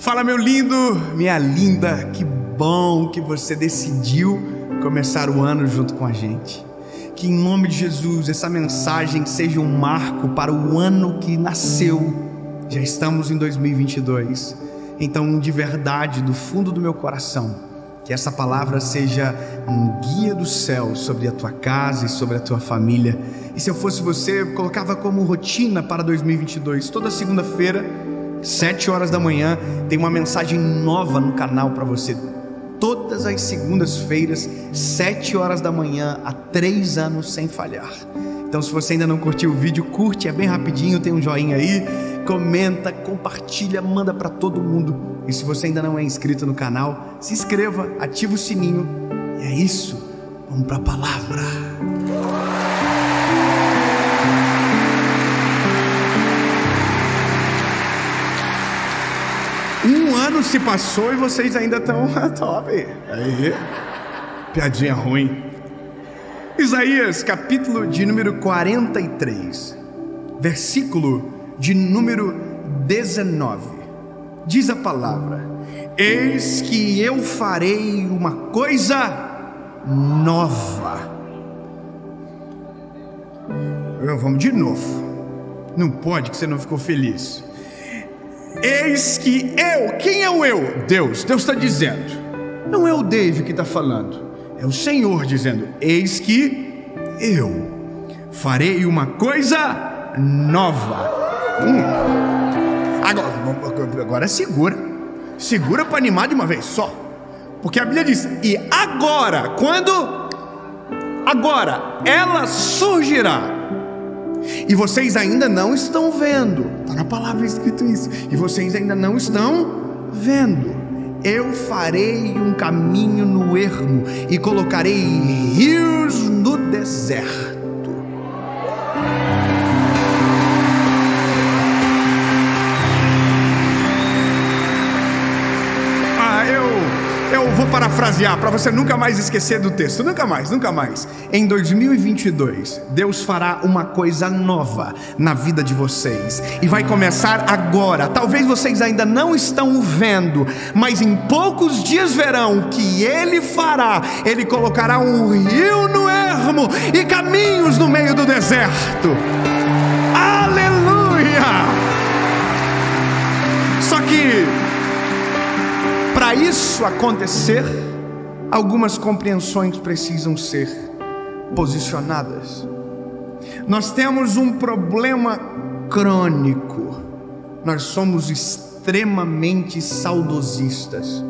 Fala, meu lindo, minha linda, que bom que você decidiu começar o ano junto com a gente. Que em nome de Jesus essa mensagem seja um marco para o ano que nasceu. Já estamos em 2022, então de verdade, do fundo do meu coração, que essa palavra seja um guia do céu sobre a tua casa e sobre a tua família. E se eu fosse você, eu colocava como rotina para 2022, toda segunda-feira, 7 horas da manhã, tem uma mensagem nova no canal para você. Todas as segundas-feiras, 7 horas da manhã, há 3 anos sem falhar. Então se você ainda não curtiu o vídeo, curte, é bem rapidinho, tem um joinha aí, comenta, compartilha, manda para todo mundo. E se você ainda não é inscrito no canal, se inscreva, ativa o sininho. E é isso, vamos para a palavra. Um ano se passou e vocês ainda estão top. Aí, piadinha ruim. Isaías, capítulo de número 43, versículo de número 19. Diz a palavra: eis que eu farei uma coisa nova. Vamos de novo. Não pode que você não ficou feliz. Eis que eu, quem é o eu? Deus está dizendo. Não é o Dave que está falando, é o Senhor dizendo: eis que eu farei uma coisa nova. Agora segura para animar de uma vez só, porque a Bíblia diz: e agora, quando? Agora ela surgirá. E vocês ainda não estão vendo. Está na palavra escrito isso. E vocês ainda não estão vendo. Eu farei um caminho no ermo e colocarei rios no deserto. Eu vou parafrasear para você nunca mais esquecer do texto. Nunca mais. Em 2022, Deus fará uma coisa nova na vida de vocês. E vai começar agora. Talvez vocês ainda não estão vendo, mas em poucos dias verão que Ele fará. Ele colocará um rio no ermo e caminhos no meio do deserto. Aleluia! Só que para isso acontecer, algumas compreensões precisam ser posicionadas. Nós temos um problema crônico. Nós somos extremamente saudosistas.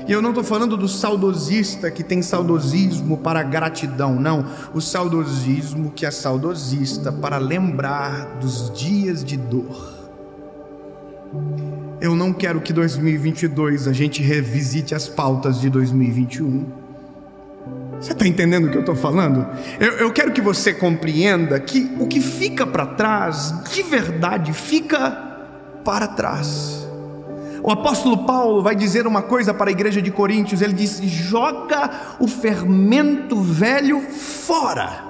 E eu não estou falando do saudosista que tem saudosismo para gratidão, não. O saudosismo que é saudosista para lembrar dos dias de dor. Eu não quero que 2022 a gente revisite as pautas de 2021. Você está entendendo o que eu estou falando? Eu quero que você compreenda que o que fica para trás, de verdade, fica para trás. O apóstolo Paulo vai dizer uma coisa para a igreja de Coríntios. Ele diz: joga o fermento velho fora,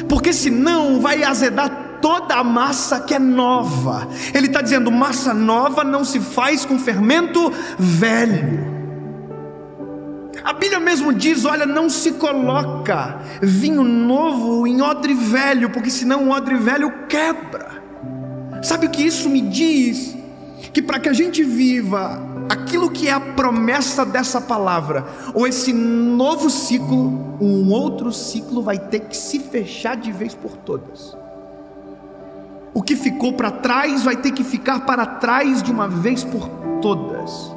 porque senão vai azedar toda a massa que é nova. Ele está dizendo: massa nova não se faz com fermento velho. A Bíblia mesmo diz: olha, não se coloca vinho novo em odre velho, porque senão o odre velho quebra. Sabe o que isso me diz? Que para que a gente viva aquilo que é a promessa dessa palavra, ou esse novo ciclo, um outro ciclo vai ter que se fechar de vez por todas. O que ficou para trás vai ter que ficar para trás de uma vez por todas.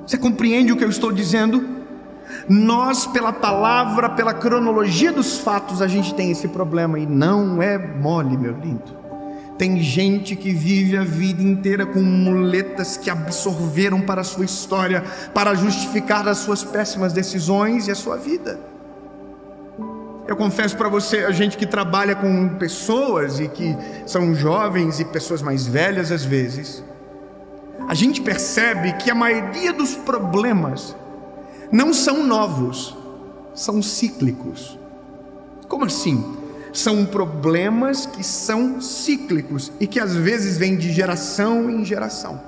Você compreende o que eu estou dizendo? Nós, pela palavra, pela cronologia dos fatos, a gente tem esse problema. E não é mole, meu lindo. Tem gente que vive a vida inteira com muletas que absorveram para a sua história, para justificar as suas péssimas decisões e a sua vida. Eu confesso para você, a gente que trabalha com pessoas e que são jovens e pessoas mais velhas às vezes, a gente percebe que a maioria dos problemas não são novos, são cíclicos. Como assim? São problemas que são cíclicos e que às vezes vêm de geração em geração.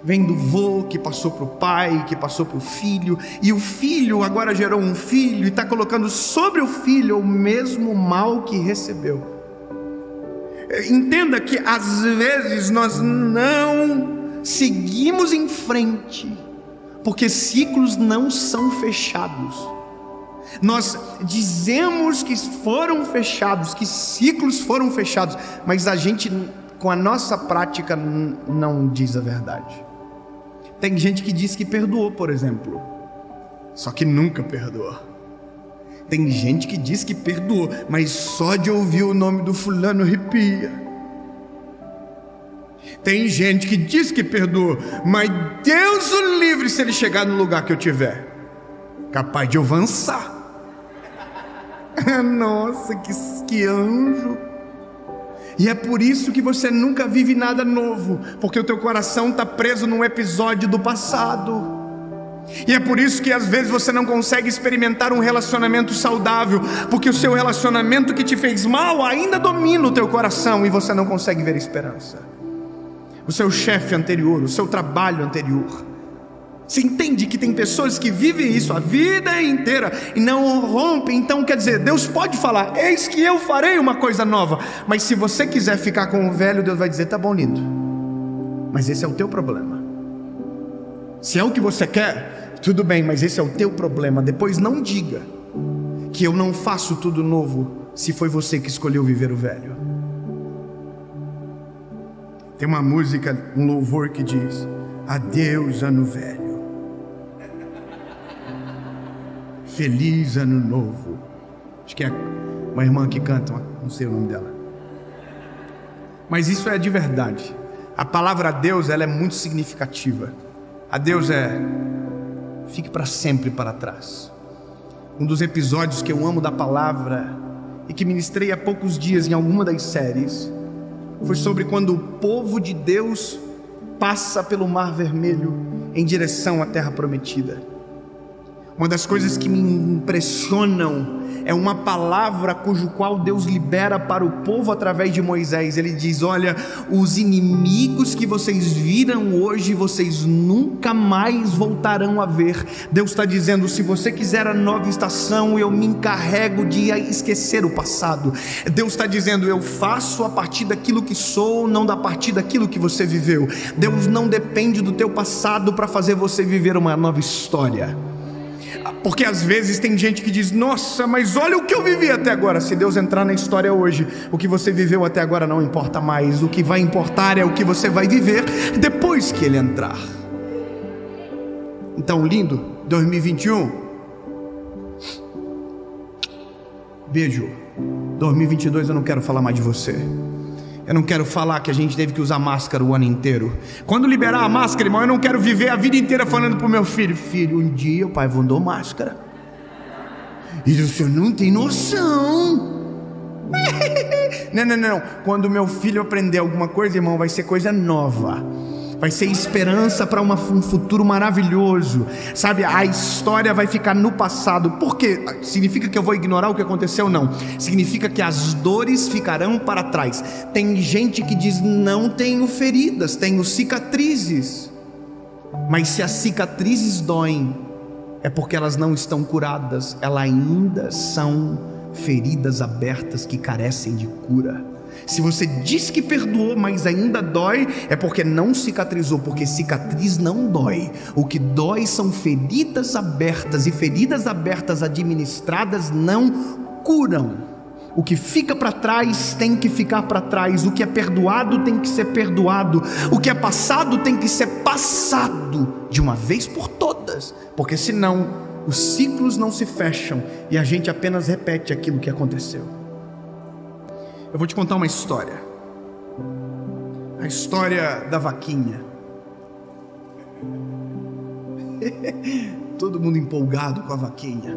Vem do vô que passou para o pai, que passou para o filho, e o filho agora gerou um filho e está colocando sobre o filho o mesmo mal que recebeu. Entenda que às vezes nós não seguimos em frente, porque ciclos não são fechados. Nós dizemos que foram fechados, que ciclos foram fechados, mas a gente, com a nossa prática, não diz a verdade. Tem gente que diz que perdoou, por exemplo, só que nunca perdoou. Tem gente que diz que perdoou, mas só de ouvir o nome do fulano arrepia. Tem gente que diz que perdoou, mas Deus o livre se ele chegar no lugar que eu tiver, capaz de eu avançar. Nossa, que anjo. E é por isso que você nunca vive nada novo, porque o teu coração está preso num episódio do passado. E é por isso que às vezes você não consegue experimentar um relacionamento saudável, porque o seu relacionamento que te fez mal ainda domina o teu coração e você não consegue ver esperança. O seu chefe anterior, o seu trabalho anterior. Você entende que tem pessoas que vivem isso a vida inteira e não rompem? Então quer dizer, Deus pode falar, eis que eu farei uma coisa nova, mas se você quiser ficar com o velho, Deus vai dizer, tá bom, lindo, mas esse é o teu problema. Se é o que você quer, tudo bem, mas esse é o teu problema. Depois não diga que eu não faço tudo novo, se foi você que escolheu viver o velho. Tem uma música, um louvor que diz, adeus ano velho, feliz ano novo. Acho que é uma irmã que canta, não sei o nome dela, mas isso é de verdade. A palavra adeus, ela é muito significativa. Adeus é fique para sempre para trás. Um dos episódios que eu amo da palavra e que ministrei há poucos dias em alguma das séries foi sobre quando o povo de Deus passa pelo Mar Vermelho em direção à Terra Prometida. Uma das coisas que me impressionam é uma palavra cujo qual Deus libera para o povo através de Moisés. Ele diz, olha, os inimigos que vocês viram hoje, vocês nunca mais voltarão a ver. Deus está dizendo, se você quiser a nova estação, eu me encarrego de esquecer o passado. Deus está dizendo, eu faço a partir daquilo que sou, não da partir daquilo que você viveu. Deus não depende do teu passado para fazer você viver uma nova história. Porque às vezes tem gente que diz, nossa, mas olha o que eu vivi até agora. Se Deus entrar na história hoje, o que você viveu até agora não importa mais. O que vai importar é o que você vai viver depois que Ele entrar. Então, lindo, 2021. Beijo. 2022 eu não quero falar mais de você. Eu não quero falar que a gente teve que usar máscara o ano inteiro. Quando liberar a máscara, irmão, eu não quero viver a vida inteira falando pro meu filho, filho, um dia o pai mandou máscara e o senhor não tem noção. Não. Quando meu filho aprender alguma coisa, irmão, vai ser coisa nova. Vai ser esperança para um futuro maravilhoso. Sabe, a história vai ficar no passado. Por quê? Significa que eu vou ignorar o que aconteceu? Não. Significa que as dores ficarão para trás. Tem gente que diz, não tenho feridas, tenho cicatrizes. Mas se as cicatrizes doem, é porque elas não estão curadas. Elas ainda são feridas abertas que carecem de cura. Se você diz que perdoou, mas ainda dói, é porque não cicatrizou, porque cicatriz não dói. O que dói são feridas abertas, e feridas abertas administradas não curam. O que fica para trás tem que ficar para trás. O que é perdoado tem que ser perdoado. O que é passado tem que ser passado de uma vez por todas, porque senão os ciclos não se fecham e a gente apenas repete aquilo que aconteceu. Eu vou te contar uma história. A história da vaquinha. Todo mundo empolgado com a vaquinha.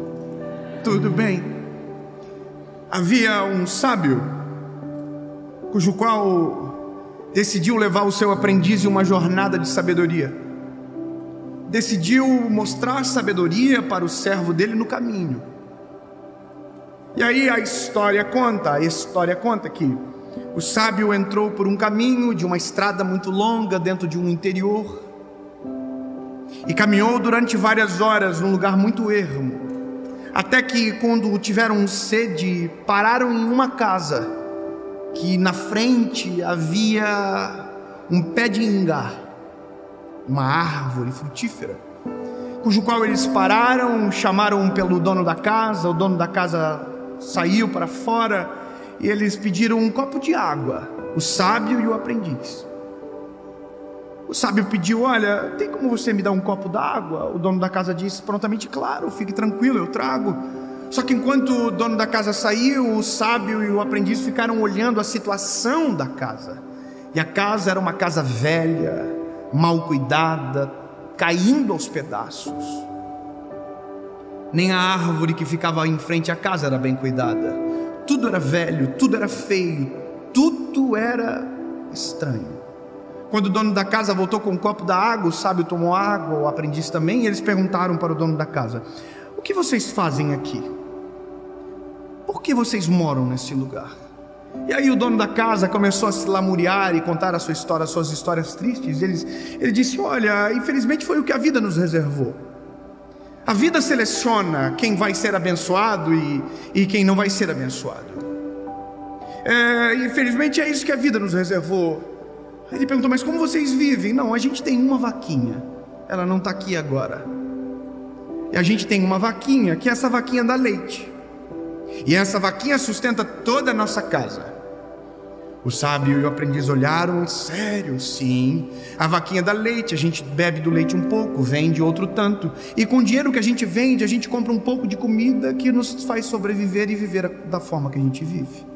Tudo bem. Havia um sábio cujo qual decidiu levar o seu aprendiz em uma jornada de sabedoria. Decidiu mostrar sabedoria para o servo dele no caminho. E aí a história conta que o sábio entrou por um caminho de uma estrada muito longa dentro de um interior, E caminhou durante várias horas num lugar muito ermo, até que, quando tiveram sede, pararam em uma casa, que na frente havia um pé de ingá, uma árvore frutífera, cujo qual eles pararam, chamaram pelo dono da casa. O dono da casa saiu para fora e eles pediram um copo de água, o sábio e o aprendiz. O sábio pediu: olha, tem como você me dar um copo d'água? O dono da casa disse prontamente: claro, fique tranquilo, eu trago. Só que enquanto o dono da casa saiu, o sábio e o aprendiz ficaram olhando a situação da casa. E a casa era uma casa velha, mal cuidada, caindo aos pedaços. Nem a árvore que ficava em frente à casa era bem cuidada. Tudo era velho, tudo era feio, tudo era estranho. Quando o dono da casa voltou com um copo da água, o sábio tomou água, o aprendiz também, e eles perguntaram para o dono da casa: o que vocês fazem aqui? Por que vocês moram nesse lugar? E aí o dono da casa começou a se lamuriar e contar a sua história, as suas histórias tristes. Ele disse: olha, infelizmente foi o que a vida nos reservou. A vida seleciona quem vai ser abençoado e quem não vai ser abençoado. Infelizmente é isso que a vida nos reservou. Ele perguntou: mas como vocês vivem? Não, a gente tem uma vaquinha, ela não está aqui agora. E a gente tem uma vaquinha, que essa vaquinha dá leite, e essa vaquinha sustenta toda a nossa casa. O sábio e o aprendiz olharam: sério? Sim, a vaquinha dá leite, a gente bebe do leite um pouco, vende outro tanto, e com o dinheiro que a gente vende, a gente compra um pouco de comida que nos faz sobreviver e viver da forma que a gente vive.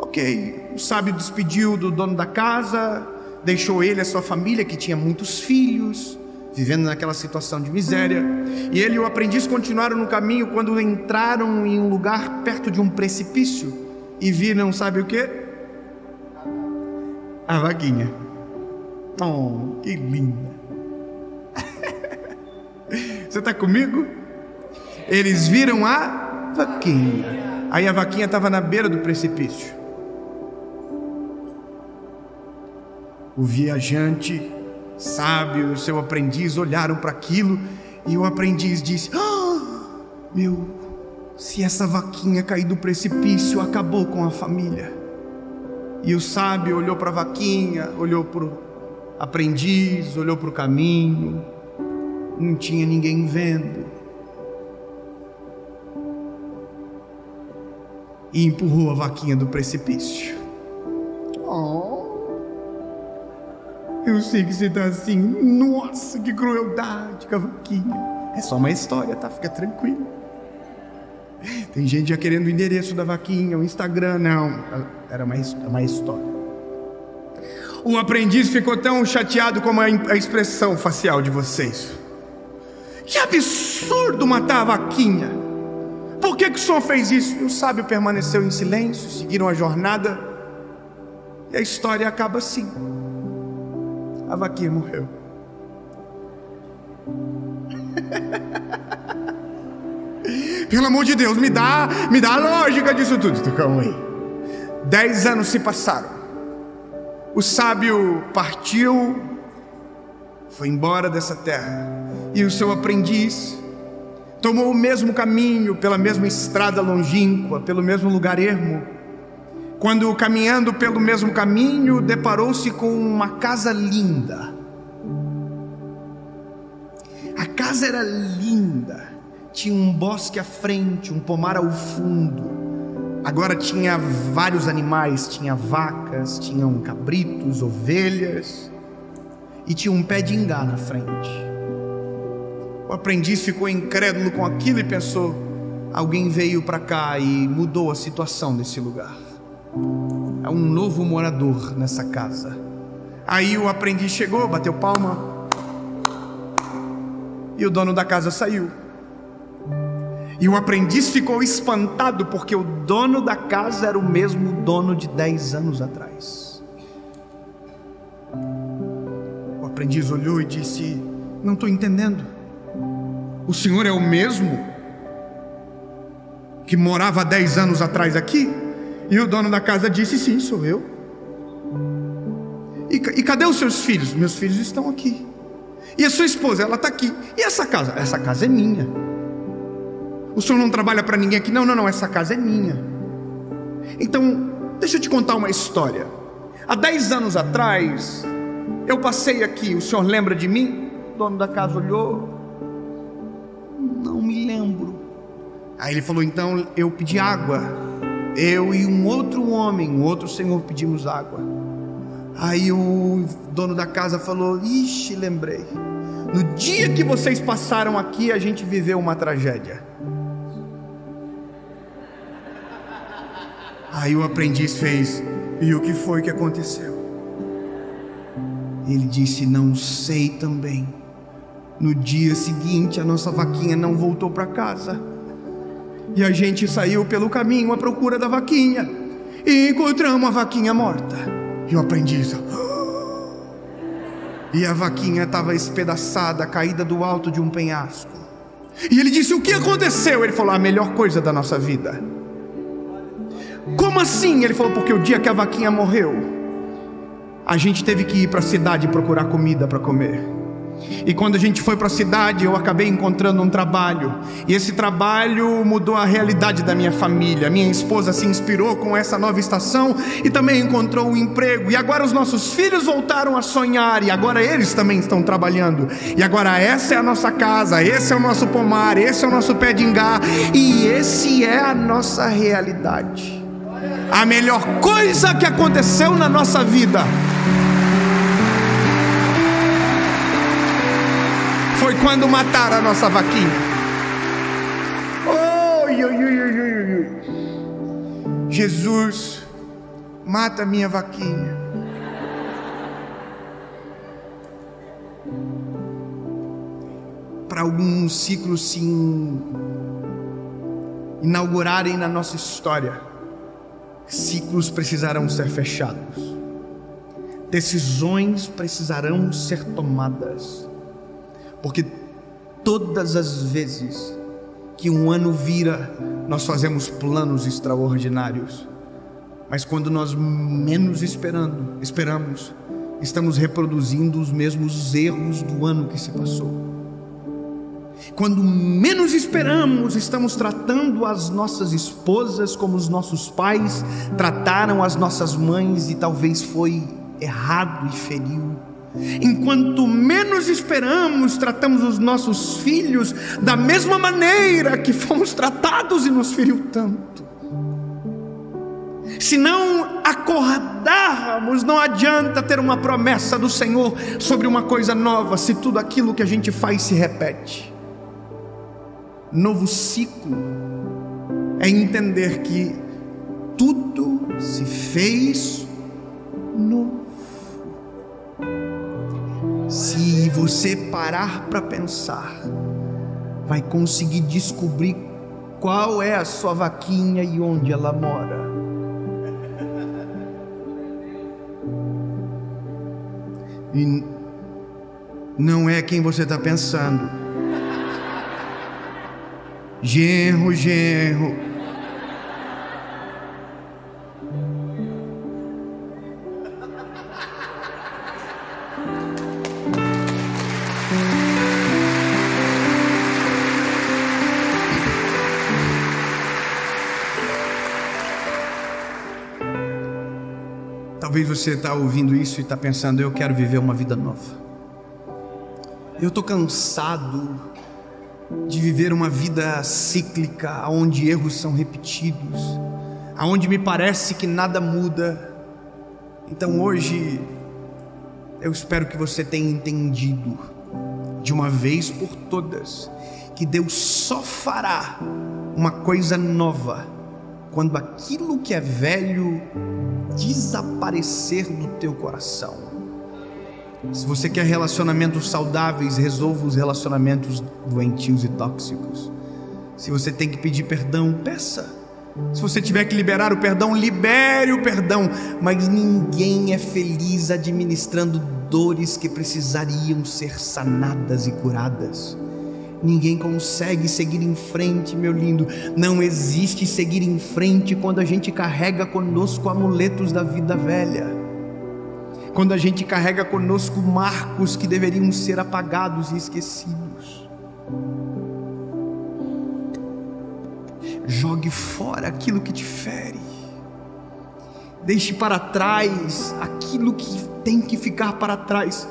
Ok, o sábio despediu do dono da casa, deixou ele e a sua família, que tinha muitos filhos, vivendo naquela situação de miséria. E ele e o aprendiz continuaram no caminho, quando entraram em um lugar perto de um precipício e viram, sabe o que? A vaquinha. Oh, que linda! Você está comigo? Eles viram a vaquinha. Aí a vaquinha estava na beira do precipício. O viajante sábio e o seu aprendiz olharam para aquilo, e o aprendiz disse: se essa vaquinha cair do precipício, acabou com a família. E o sábio olhou para a vaquinha, olhou para o aprendiz, olhou para o caminho, não tinha ninguém vendo, e empurrou a vaquinha do precipício. Eu sei que você está assim: nossa, que crueldade com a vaquinha. É só uma história, tá? Fica tranquilo. Tem gente já querendo o endereço da vaquinha, o Instagram. Não, era uma história. O aprendiz ficou tão chateado com a expressão facial de vocês. Que absurdo matar a vaquinha! Por que o senhor fez isso? E o sábio permaneceu em silêncio, seguiram a jornada, e a história acaba assim: a vaquinha morreu. Pelo amor de Deus, me dá a lógica disso tudo. Calma aí. 10 anos se passaram. O sábio partiu, foi embora dessa terra, e o seu aprendiz tomou o mesmo caminho, pela mesma estrada longínqua, pelo mesmo lugar ermo. Quando, caminhando pelo mesmo caminho, deparou-se com uma casa linda. A casa era linda, tinha um bosque à frente, um pomar ao fundo. Agora tinha vários animais, tinha vacas, tinham cabritos, ovelhas, e tinha um pé de ingá na frente. O aprendiz ficou incrédulo com aquilo e pensou: alguém veio para cá e mudou a situação desse lugar. É um novo morador nessa casa. Aí o aprendiz chegou, bateu palma, e o dono da casa saiu. E o aprendiz ficou espantado, porque o dono da casa era o mesmo dono de 10 anos atrás. O aprendiz olhou e disse: não estou entendendo. O senhor é o mesmo que morava 10 anos atrás aqui? E o dono da casa disse: sim, sou eu. E cadê os seus filhos? Meus filhos estão aqui. E a sua esposa, ela está aqui. E essa casa? Essa casa é minha. O senhor não trabalha para ninguém aqui? Não, essa casa é minha. Então, deixa eu te contar uma história. Há 10 anos atrás, eu passei aqui, o senhor lembra de mim? O dono da casa olhou, não me lembro. Aí ele falou, então eu pedi água. Eu e um outro homem, um outro senhor pedimos água. Aí o dono da casa falou, ixi, lembrei. No dia que vocês passaram aqui, a gente viveu uma tragédia. Aí o aprendiz fez, e o que foi que aconteceu? Ele disse, não sei também. No dia seguinte, a nossa vaquinha não voltou para casa. E a gente saiu pelo caminho à procura da vaquinha. E encontramos a vaquinha morta. E o aprendiz... E a vaquinha estava espedaçada, caída do alto de um penhasco. E ele disse, o que aconteceu? Ele falou, a melhor coisa da nossa vida. Como assim? Ele falou, porque o dia que a vaquinha morreu, a gente teve que ir para a cidade procurar comida para comer. E quando a gente foi para a cidade, eu acabei encontrando um trabalho. E esse trabalho mudou a realidade da minha família. Minha esposa se inspirou com essa nova estação e também encontrou um emprego. E agora os nossos filhos voltaram a sonhar. E agora eles também estão trabalhando. E agora essa é a nossa casa, esse é o nosso pomar, esse é o nosso pé de ingá. E esse é a nossa realidade. A melhor coisa que aconteceu na nossa vida foi quando mataram a nossa vaquinha. Jesus, mata a minha vaquinha. Para alguns ciclos se inaugurarem na nossa história, ciclos precisarão ser fechados, decisões precisarão ser tomadas. Porque todas as vezes que um ano vira, nós fazemos planos extraordinários. Mas quando nós menos esperamos, estamos reproduzindo os mesmos erros do ano que se passou. Quando menos esperamos, estamos tratando as nossas esposas como os nossos pais trataram as nossas mães e talvez foi errado e feriu. Enquanto menos esperamos, tratamos os nossos filhos da mesma maneira que fomos tratados e nos feriu tanto. Se não acordarmos, não adianta ter uma promessa do Senhor sobre uma coisa nova, se tudo aquilo que a gente faz se repete. Novo ciclo é entender que tudo se fez novo. Se você parar para pensar, vai conseguir descobrir qual é a sua vaquinha e onde ela mora. E não é quem você está pensando. Genro. Talvez você está ouvindo isso e está pensando, eu quero viver uma vida nova. Eu estou cansado de viver uma vida cíclica, onde erros são repetidos, onde me parece que nada muda. Então hoje, eu espero que você tenha entendido, de uma vez por todas, que Deus só fará uma coisa nova, quando aquilo que é velho desaparecer do teu coração. Se você quer relacionamentos saudáveis, resolva os relacionamentos doentios e tóxicos. Se você tem que pedir perdão, peça. Se você tiver que liberar o perdão, libere o perdão. Mas ninguém é feliz administrando dores que precisariam ser sanadas e curadas. Ninguém consegue seguir em frente, meu lindo. Não existe seguir em frente quando a gente carrega conosco amuletos da vida velha. quando a gente carrega conosco marcos que deveriam ser apagados e esquecidos. Jogue fora aquilo que te fere. Deixe para trás aquilo que tem que ficar para trás.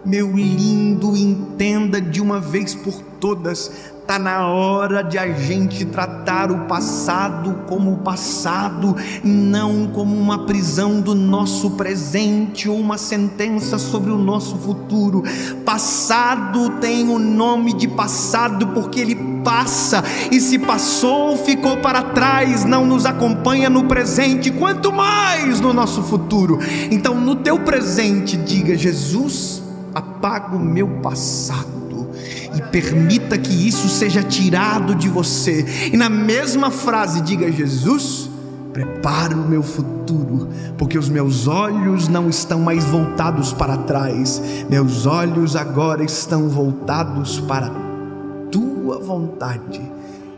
Meu lindo, entenda de uma vez por todas: está na hora de a gente tratar o passado como passado, e não como uma prisão do nosso presente ou uma sentença sobre o nosso futuro. Passado tem o nome de passado porque ele passa, e se passou, ficou para trás, não nos acompanha no presente, quanto mais no nosso futuro. Então, no teu presente, diga: Jesus, apaga o meu passado e permita que isso seja tirado de você. E na mesma frase diga: Jesus, prepara o meu futuro, porque os meus olhos não estão mais voltados para trás, meus olhos agora estão voltados para a tua vontade.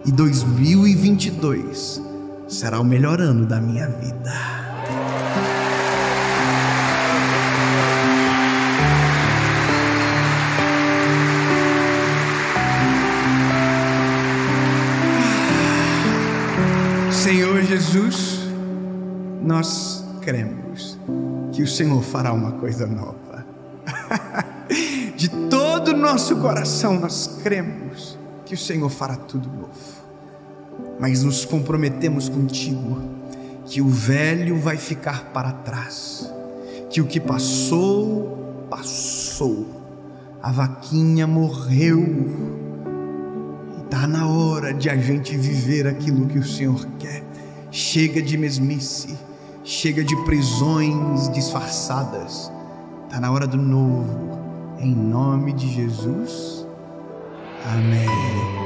E 2022 será o melhor ano da minha vida. Senhor Jesus, nós cremos que o Senhor fará uma coisa nova. De todo o nosso coração nós cremos que o Senhor fará tudo novo. Mas nos comprometemos contigo que o velho vai ficar para trás, que o que passou, passou. A vaquinha morreu. Está na hora de a gente viver aquilo que o Senhor quer. Chega de mesmice, chega de prisões disfarçadas. Está na hora do novo. Em nome de Jesus. Amém.